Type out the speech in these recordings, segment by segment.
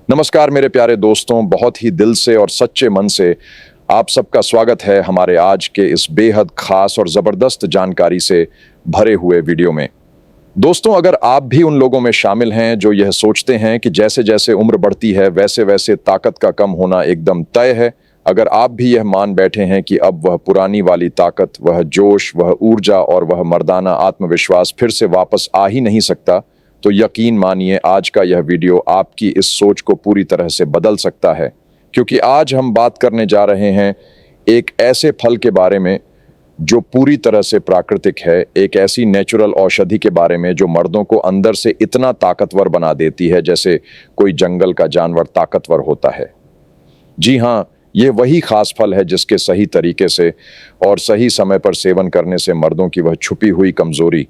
नमस्कार मेरे प्यारे दोस्तों, बहुत ही दिल से और सच्चे मन से आप सबका स्वागत है हमारे आज के इस बेहद खास और ज़बरदस्त जानकारी से भरे हुए वीडियो में। दोस्तों, अगर आप भी उन लोगों में शामिल हैं जो यह सोचते हैं कि जैसे जैसे उम्र बढ़ती है वैसे वैसे ताकत का कम होना एकदम तय है, अगर आप भी यह मान बैठे हैं कि अब वह पुरानी वाली ताकत, वह जोश, वह ऊर्जा और वह मर्दाना आत्मविश्वास फिर से वापस आ ही नहीं सकता, तो यकीन मानिए आज का यह वीडियो आपकी इस सोच को पूरी तरह से बदल सकता है। क्योंकि आज हम बात करने जा रहे हैं एक ऐसे फल के बारे में जो पूरी तरह से प्राकृतिक है, एक ऐसी नेचुरल औषधि के बारे में जो मर्दों को अंदर से इतना ताकतवर बना देती है जैसे कोई जंगल का जानवर ताकतवर होता है। जी हाँ, ये वही खास फल है जिसके सही तरीके से और सही समय पर सेवन करने से मर्दों की वह छुपी हुई कमजोरी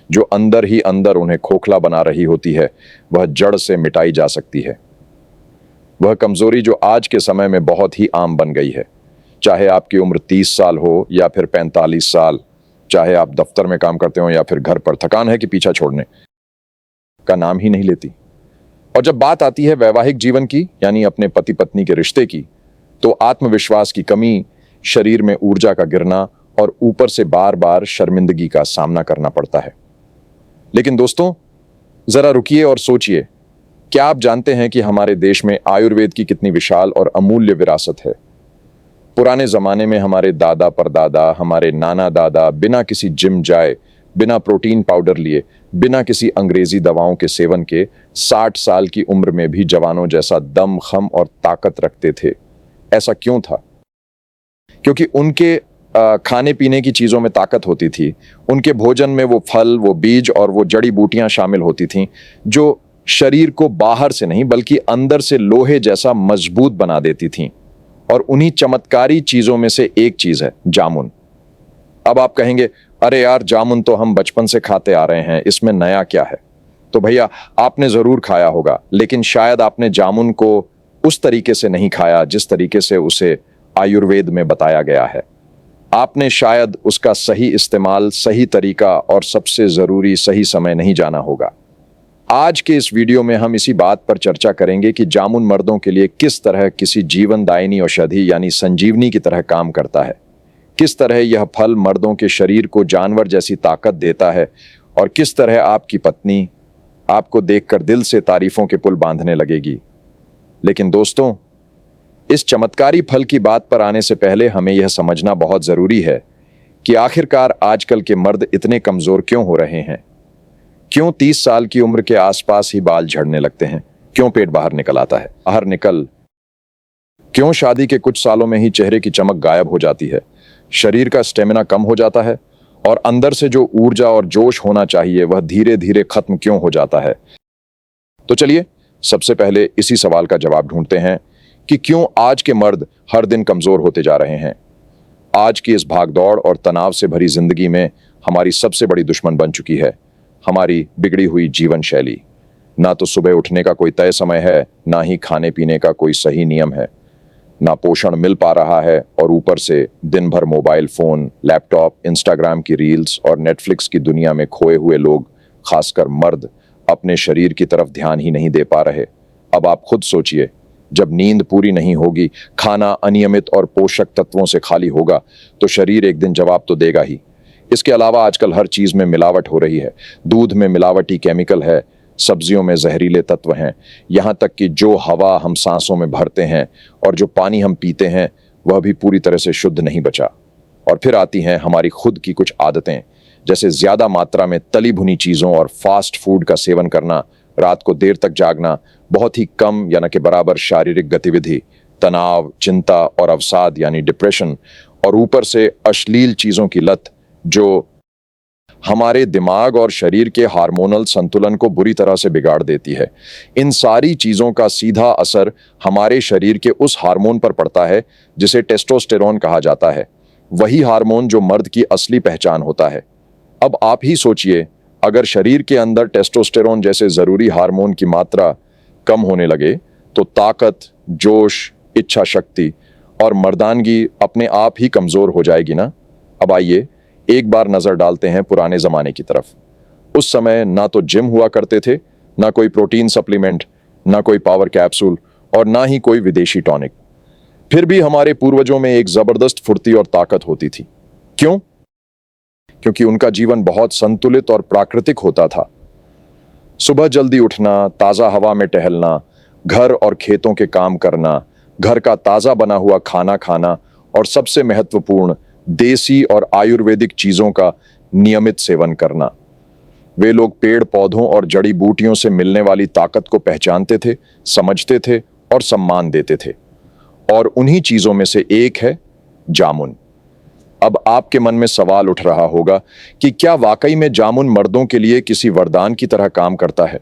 जो अंदर ही अंदर उन्हें खोखला बना रही होती है, वह जड़ से मिटाई जा सकती है। वह कमजोरी जो आज के समय में बहुत ही आम बन गई है, चाहे आपकी उम्र 30 साल हो या फिर 45 साल, चाहे आप दफ्तर में काम करते हो या फिर घर पर, थकान है कि पीछा छोड़ने का नाम ही नहीं लेती। और जब बात आती है वैवाहिक जीवन की, यानी अपने पति पत्नी के रिश्ते की, तो आत्मविश्वास की कमी, शरीर में ऊर्जा का गिरना और ऊपर से बार बार शर्मिंदगी का सामना करना पड़ता है। लेकिन दोस्तों, जरा रुकिए और सोचिए, क्या आप जानते हैं कि हमारे देश में आयुर्वेद की कितनी विशाल और अमूल्य विरासत है। पुराने जमाने में हमारे दादा परदादा, हमारे नाना दादा बिना किसी जिम जाए, बिना प्रोटीन पाउडर लिए, बिना किसी अंग्रेजी दवाओं के सेवन के 60 साल की उम्र में भी जवानों जैसा दम, खम और ताकत रखते थे। ऐसा क्यों था? क्योंकि उनके खाने पीने की चीजों में ताकत होती थी। उनके भोजन में वो फल, वो बीज और वो जड़ी बूटियां शामिल होती थीं जो शरीर को बाहर से नहीं बल्कि अंदर से लोहे जैसा मजबूत बना देती थीं। और उन्हीं चमत्कारी चीजों में से एक चीज है जामुन। अब आप कहेंगे, अरे यार, जामुन तो हम बचपन से खाते आ रहे हैं, इसमें नया क्या है? तो भैया, आपने जरूर खाया होगा, लेकिन शायद आपने जामुन को उस तरीके से नहीं खाया जिस तरीके से उसे आयुर्वेद में बताया गया है। आपने शायद उसका सही इस्तेमाल, सही तरीका और सबसे जरूरी सही समय नहीं जाना होगा। आज के इस वीडियो में हम इसी बात पर चर्चा करेंगे कि जामुन मर्दों के लिए किस तरह किसी जीवनदायिनी औषधि यानी संजीवनी की तरह काम करता है, किस तरह यह फल मर्दों के शरीर को जानवर जैसी ताकत देता है और किस तरह आपकी पत्नी आपको देखकर दिल से तारीफों के पुल बांधने लगेगी। लेकिन दोस्तों, इस चमत्कारी फल की बात पर आने से पहले हमें यह समझना बहुत जरूरी है कि आखिरकार आजकल के मर्द इतने कमजोर क्यों हो रहे हैं। क्यों 30 साल की उम्र के आसपास ही बाल झड़ने लगते हैं? क्यों पेट बाहर निकल आता है? क्यों शादी के कुछ सालों में ही चेहरे की चमक गायब हो जाती है? शरीर का स्टेमिना कम हो जाता है और अंदर से जो ऊर्जा और जोश होना चाहिए वह धीरे धीरे खत्म क्यों हो जाता है? तो चलिए सबसे पहले इसी सवाल का जवाब ढूंढते हैं कि क्यों आज के मर्द हर दिन कमजोर होते जा रहे हैं। आज की इस भागदौड़ और तनाव से भरी जिंदगी में हमारी सबसे बड़ी दुश्मन बन चुकी है हमारी बिगड़ी हुई जीवन शैली। ना तो सुबह उठने का कोई तय समय है, ना ही खाने पीने का कोई सही नियम है, ना पोषण मिल पा रहा है और ऊपर से दिन भर मोबाइल फोन, लैपटॉप, इंस्टाग्राम की रील्स और नेटफ्लिक्स की दुनिया में खोए हुए लोग, खासकर मर्द, अपने शरीर की तरफ ध्यान ही नहीं दे पा रहे। अब आप खुद सोचिए, जब नींद पूरी नहीं होगी, खाना अनियमित और पोषक तत्वों से खाली होगा, तो शरीर एक दिन जवाब तो देगा ही। इसके अलावा आजकल हर चीज में मिलावट हो रही है। दूध में मिलावटी केमिकल है, सब्जियों में जहरीले तत्व हैं, यहाँ तक कि जो हवा हम सांसों में भरते हैं और जो पानी हम पीते हैं वह भी पूरी तरह से शुद्ध नहीं बचा। और फिर आती हैं हमारी खुद की कुछ आदतें, जैसे ज्यादा मात्रा में तली भुनी चीजों और फास्ट फूड का सेवन करना, रात को देर तक जागना, बहुत ही कम या न के बराबर शारीरिक गतिविधि, तनाव, चिंता और अवसाद यानी डिप्रेशन, और ऊपर से अश्लील चीजों की लत जो हमारे दिमाग और शरीर के हार्मोनल संतुलन को बुरी तरह से बिगाड़ देती है। इन सारी चीजों का सीधा असर हमारे शरीर के उस हार्मोन पर पड़ता है जिसे टेस्टोस्टेरोन कहा जाता है, वही हार्मोन जो मर्द की असली पहचान होता है। अब आप ही सोचिए, अगर शरीर के अंदर टेस्टोस्टेरोन जैसे जरूरी हार्मोन की मात्रा कम होने लगे तो ताकत, जोश, इच्छा शक्ति और मर्दानगी अपने आप ही कमजोर हो जाएगी ना। अब आइए एक बार नजर डालते हैं पुराने जमाने की तरफ। उस समय ना तो जिम हुआ करते थे, ना कोई प्रोटीन सप्लीमेंट, ना कोई पावर कैप्सूल और ना ही कोई विदेशी टॉनिक। फिर भी हमारे पूर्वजों में एक जबरदस्त फुर्ती और ताकत होती थी। क्यों? क्योंकि उनका जीवन बहुत संतुलित और प्राकृतिक होता था। सुबह जल्दी उठना, ताजा हवा में टहलना, घर और खेतों के काम करना, घर का ताजा बना हुआ खाना खाना और सबसे महत्वपूर्ण देसी और आयुर्वेदिक चीजों का नियमित सेवन करना। वे लोग पेड़ पौधों और जड़ी बूटियों से मिलने वाली ताकत को पहचानते थे, समझते थे और सम्मान देते थे। और उन्हीं चीजों में से एक है जामुन। अब आपके मन में सवाल उठ रहा होगा कि क्या वाकई में जामुन मर्दों के लिए किसी वरदान की तरह काम करता है?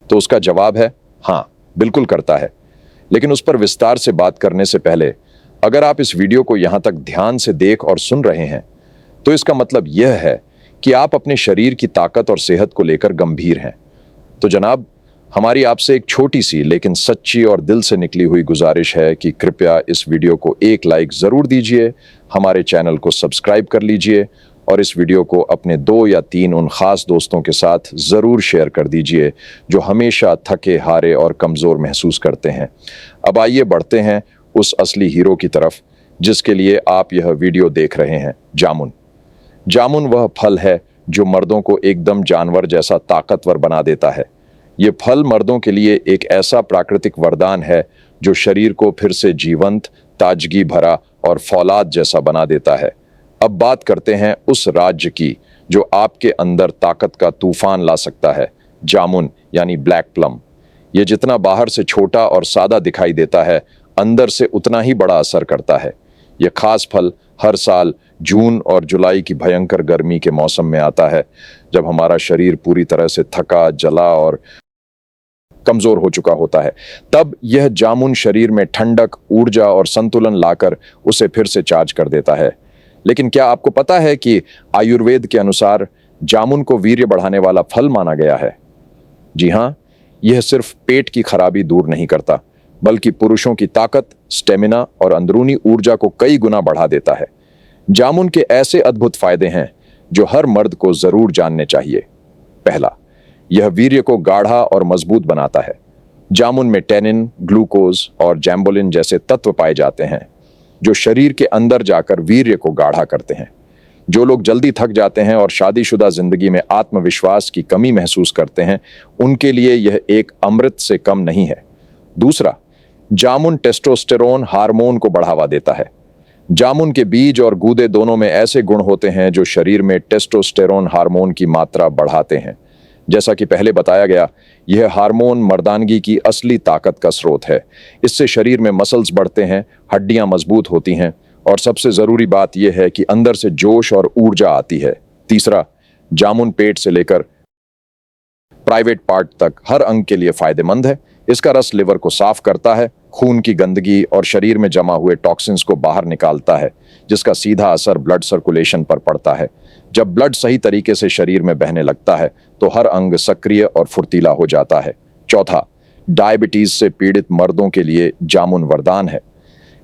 तो उसका जवाब है हाँ, बिल्कुल करता है। लेकिन उस पर विस्तार से बात करने से पहले अगर आप इस वीडियो को यहां तक ध्यान से देख और सुन रहे हैं तो इसका मतलब यह है कि आप अपने शरीर की ताकत और सेहत को लेकर गंभीर हैं। तो जनाब, हमारी आपसे एक छोटी सी लेकिन सच्ची और दिल से निकली हुई गुजारिश है कि कृपया इस वीडियो को एक लाइक जरूर दीजिए, हमारे चैनल को सब्सक्राइब कर लीजिए और इस वीडियो को अपने 2 या 3 उन खास दोस्तों के साथ जरूर शेयर कर दीजिए जो हमेशा थके हारे और कमजोर महसूस करते हैं। अब आइए बढ़ते हैं उस असली हीरो की तरफ जिसके लिए आप यह वीडियो देख रहे हैं, जामुन। जामुन वह फल है जो मर्दों को एकदम जानवर जैसा ताकतवर बना देता है। ये फल मर्दों के लिए एक ऐसा प्राकृतिक वरदान है जो शरीर को फिर से जीवंत, ताजगी भरा और फौलाद जैसा बना देता है। अब बात करते हैं उस राज्य की जो आपके अंदर ताकत का तूफान ला सकता है, जामुन यानी ब्लैक प्लम। ये जितना बाहर से छोटा और सादा दिखाई देता है, अंदर से उतना ही बड़ा असर करता है। यह खास फल हर साल जून और जुलाई की भयंकर गर्मी के मौसम में आता है, जब हमारा शरीर पूरी तरह से थका, जला और कमजोर हो चुका होता है। तब यह जामुन शरीर में ठंडक, ऊर्जा और संतुलन लाकर उसे फिर से चार्ज कर देता है। लेकिन क्या आपको पता है कि आयुर्वेद के अनुसार जामुन को वीर्य बढ़ाने वाला फल माना गया है? जी हाँ, यह सिर्फ पेट की खराबी दूर नहीं करता, बल्कि पुरुषों की ताकत, स्टेमिना और अंदरूनी ऊर्जा को कई गुना बढ़ा देता है। जामुन के ऐसे अद्भुत फायदे हैं जो हर मर्द को जरूर जानने चाहिए। पहला, यह वीर्य को गाढ़ा और मजबूत बनाता है। जामुन में टेनिन, ग्लूकोज और जैम्बोलिन जैसे तत्व पाए जाते हैं जो शरीर के अंदर जाकर वीर्य को गाढ़ा करते हैं। जो लोग जल्दी थक जाते हैं और शादीशुदा जिंदगी में आत्मविश्वास की कमी महसूस करते हैं, उनके लिए यह एक अमृत से कम नहीं है। दूसरा, जामुन टेस्टोस्टेरोन हार्मोन को बढ़ावा देता है। जामुन के बीज और गूदे दोनों में ऐसे गुण होते हैं जो शरीर में टेस्टोस्टेरोन हार्मोन की मात्रा बढ़ाते हैं। जैसा कि पहले बताया गया, यह हार्मोन मर्दानगी की असली ताकत का स्रोत है। इससे शरीर में मसल्स बढ़ते हैं, हड्डियां मजबूत होती हैं और सबसे जरूरी बात यह है कि अंदर से जोश और ऊर्जा आती है। तीसरा, जामुन पेट से लेकर प्राइवेट पार्ट तक हर अंग के लिए फायदेमंद है। इसका रस लिवर को साफ करता है, खून की गंदगी और शरीर में जमा हुए टॉक्सिन्स को बाहर निकालता है, जिसका सीधा असर ब्लड सर्कुलेशन पर पड़ता है। जब ब्लड सही तरीके से शरीर में बहने लगता है तो हर अंग सक्रिय और फुर्तीला हो जाता है। चौथा, डायबिटीज से पीड़ित मर्दों के लिए जामुन वरदान है।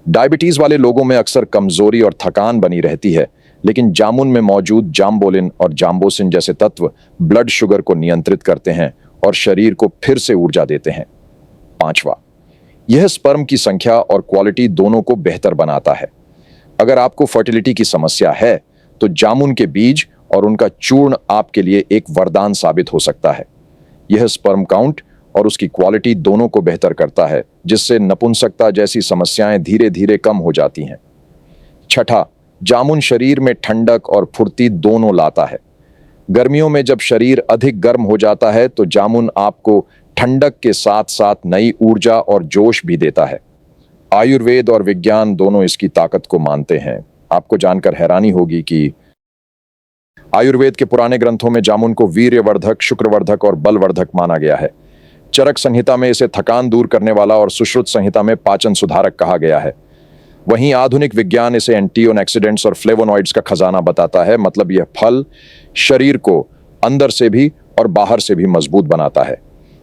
डायबिटीज वाले लोगों में अक्सर कमजोरी और थकान बनी रहती है, लेकिन जामुन में मौजूद जाम्बोलिन और जाम्बोसिन जैसे तत्व ब्लड शुगर को नियंत्रित करते हैं और शरीर को फिर से ऊर्जा देते हैं। पांचवा, यह स्पर्म की संख्या और क्वालिटी दोनों को बेहतर बनाता है। अगर आपको फर्टिलिटी की समस्या है तो जामुन के बीज और उनका चूर्ण आपके लिए एक वरदान साबित हो सकता है। यह स्पर्म काउंट और उसकी क्वालिटी दोनों को बेहतर करता है, जिससे नपुंसकता जैसी समस्याएं धीरे धीरे कम हो जाती हैं। छठा, जामुन शरीर में ठंडक और फुर्ती दोनों लाता है। गर्मियों में जब शरीर अधिक गर्म हो जाता है तो जामुन आपको ठंडक के साथ साथ नई ऊर्जा और जोश भी देता है। आयुर्वेद और विज्ञान दोनों इसकी ताकत को मानते हैं। आपको जानकर हैरानी होगी कि आयुर्वेद के पुराने ग्रंथों में जामुन को वीर्यवर्धक, शुक्रवर्धक और बलवर्धक माना गया है। चरक संहिता में इसे थकान दूर करने वाला और सुश्रुत संहिता में पाचन सुधारक कहा गया है। वहीं आधुनिक विज्ञान इसे एंटीऑक्सीडेंट्स और फ्लेवोनॉइड्स का खजाना बताता है। मतलब यह फल शरीर को अंदर से भी और बाहर से भी मजबूत बनाता है।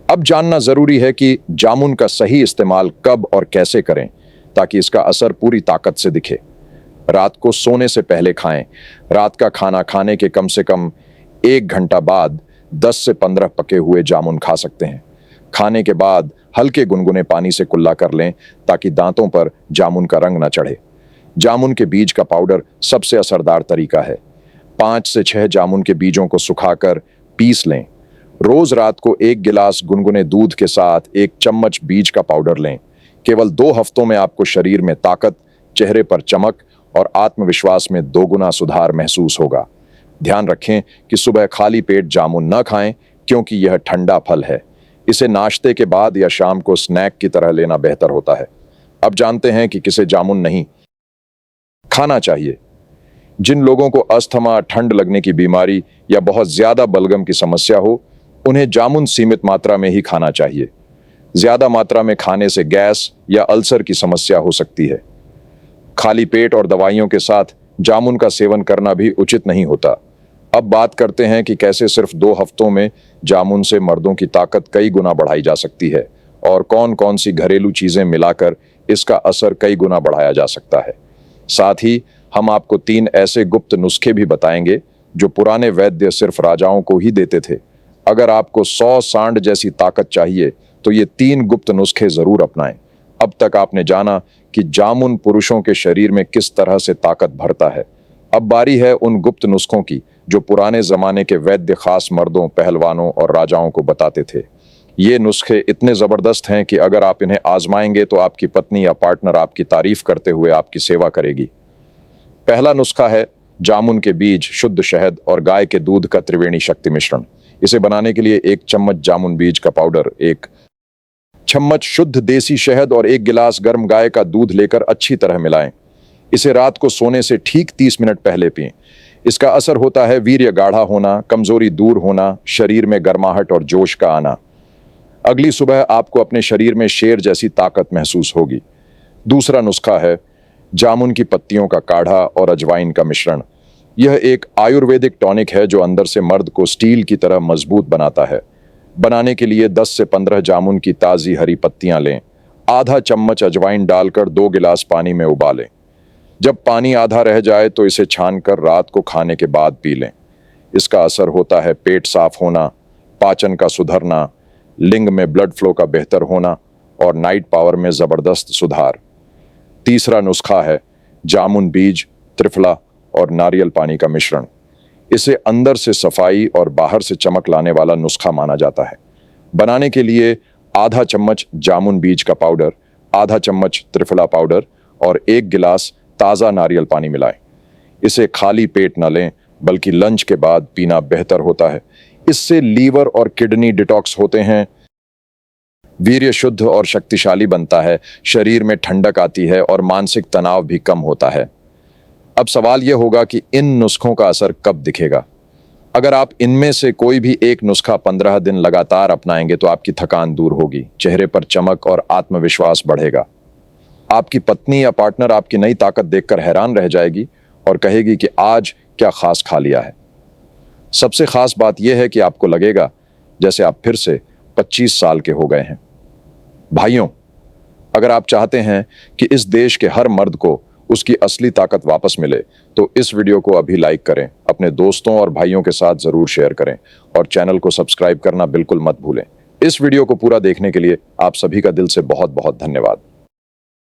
अब जानना जरूरी है कि जामुन का सही इस्तेमाल कब और कैसे करें ताकि इसका असर पूरी ताकत से दिखे। रात को सोने से पहले खाएं। रात का खाना खाने के कम से कम 1 घंटा बाद 10 से 15 पके हुए जामुन खा सकते हैं। खाने के बाद हल्के गुनगुने पानी से कुल्ला कर लें ताकि दांतों पर जामुन का रंग न चढ़े। जामुन के बीज का पाउडर सबसे असरदार तरीका है। 5 से 6 जामुन के बीजों को सुखाकर पीस लें। रोज रात को 1 गिलास गुनगुने दूध के साथ 1 चम्मच बीज का पाउडर लें। केवल 2 हफ्तों में आपको शरीर में ताकत, चेहरे पर चमक और आत्मविश्वास में 2 गुना सुधार महसूस होगा। ध्यान रखें कि सुबह खाली पेट जामुन न खाएं क्योंकि यह ठंडा फल है। इसे नाश्ते के बाद या शाम को स्नैक की तरह लेना बेहतर होता है। अब जानते हैं कि किसे जामुन नहीं खाना चाहिए। जिन लोगों को अस्थमा, ठंड लगने की बीमारी या बहुत ज्यादा बलगम की समस्या हो, उन्हें जामुन सीमित मात्रा में ही खाना चाहिए। ज्यादा मात्रा में खाने से गैस या अल्सर की समस्या हो सकती है। खाली पेट और दवाइयों के साथ जामुन का सेवन करना भी उचित नहीं होता। अब बात करते हैं कि कैसे सिर्फ 2 हफ्तों में जामुन से मर्दों की ताकत कई गुना बढ़ाई जा सकती है और कौन कौन सी घरेलू चीजें मिलाकर इसका असर कई गुना बढ़ाया जा सकता है। साथ ही हम आपको 3 ऐसे गुप्त नुस्खे भी बताएंगे जो पुराने वैद्य सिर्फ राजाओं को ही देते थे। अगर आपको 100 सांड जैसी ताकत चाहिए तो ये 3 गुप्त नुस्खे जरूर अपनाएं। अब तक आपने जाना कि जामुन पुरुषों के शरीर में किस तरह से ताकत भरता है। अब बारी है उन गुप्त नुस्खों की जो पुराने जमाने के वैद्य खास मर्दों, पहलवानों और राजाओं को बताते थे। ये नुस्खे इतने जबरदस्त हैं कि अगर आप इन्हें आजमाएंगे तो आपकी पत्नी या पार्टनर आपकी तारीफ करते हुए आपकी सेवा करेगी। पहला नुस्खा है जामुन के बीज, शुद्ध शहद और गाय के दूध का त्रिवेणी शक्ति मिश्रण। इसे बनाने के लिए 1 चम्मच जामुन बीज का पाउडर, 1 चम्मच शुद्ध देसी शहद और 1 गिलास गर्म गाय का दूध लेकर अच्छी तरह मिलाएं। इसे रात को सोने से ठीक 30 मिनट पहले पिएं। इसका असर होता है वीर्य गाढ़ा होना, कमजोरी दूर होना, शरीर में गर्माहट और जोश का आना। अगली सुबह आपको अपने शरीर में शेर जैसी ताकत महसूस होगी। दूसरा नुस्खा है जामुन की पत्तियों का काढ़ा और अजवाइन का मिश्रण। यह एक आयुर्वेदिक टॉनिक है जो अंदर से मर्द को स्टील की तरह मजबूत बनाता है। बनाने के लिए 10 से 15 जामुन की ताज़ी हरी पत्तियां लें। आधा चम्मच अजवाइन डालकर 2 गिलास पानी में उबालें। जब पानी आधा रह जाए तो इसे छानकर रात को खाने के बाद पी लें। इसका असर होता है पेट साफ होना, पाचन का सुधरना, लिंग में ब्लड फ्लो का बेहतर होना और नाइट पावर में जबरदस्त सुधार। तीसरा नुस्खा है जामुन बीज, त्रिफला और नारियल पानी का मिश्रण। इसे अंदर से सफाई और बाहर से चमक लाने वाला नुस्खा माना जाता है। बनाने के लिए आधा चम्मच जामुन बीज का पाउडर, आधा चम्मच त्रिफला पाउडर और 1 गिलास ताज़ा नारियल पानी मिलाएं। इसे खाली पेट न लें बल्कि लंच के बाद पीना बेहतर होता है। इससे लीवर और किडनी डिटॉक्स होते हैं, वीर्य शुद्ध और शक्तिशाली बनता है, शरीर में ठंडक आती है और मानसिक तनाव भी कम होता है। अब सवाल यह होगा कि इन नुस्खों का असर कब दिखेगा। अगर आप इनमें से कोई भी एक नुस्खा 15 दिन लगातार अपनाएंगे तो आपकी थकान दूर होगी, चेहरे पर चमक और आत्मविश्वास बढ़ेगा। आपकी पत्नी या पार्टनर आपकी नई ताकत देखकर हैरान रह जाएगी और कहेगी कि आज क्या खास खा लिया है। सबसे खास बात यह है कि आपको लगेगा जैसे आप फिर से 25 साल के हो गए हैं। भाइयों, अगर आप चाहते हैं कि इस देश के हर मर्द को उसकी असली ताकत वापस मिले तो इस वीडियो को अभी लाइक करें, अपने दोस्तों और भाइयों के साथ जरूर शेयर करें और चैनल को सब्सक्राइब करना बिल्कुल मत भूलें। इस वीडियो को पूरा देखने के लिए आप सभी का दिल से बहुत बहुत धन्यवाद।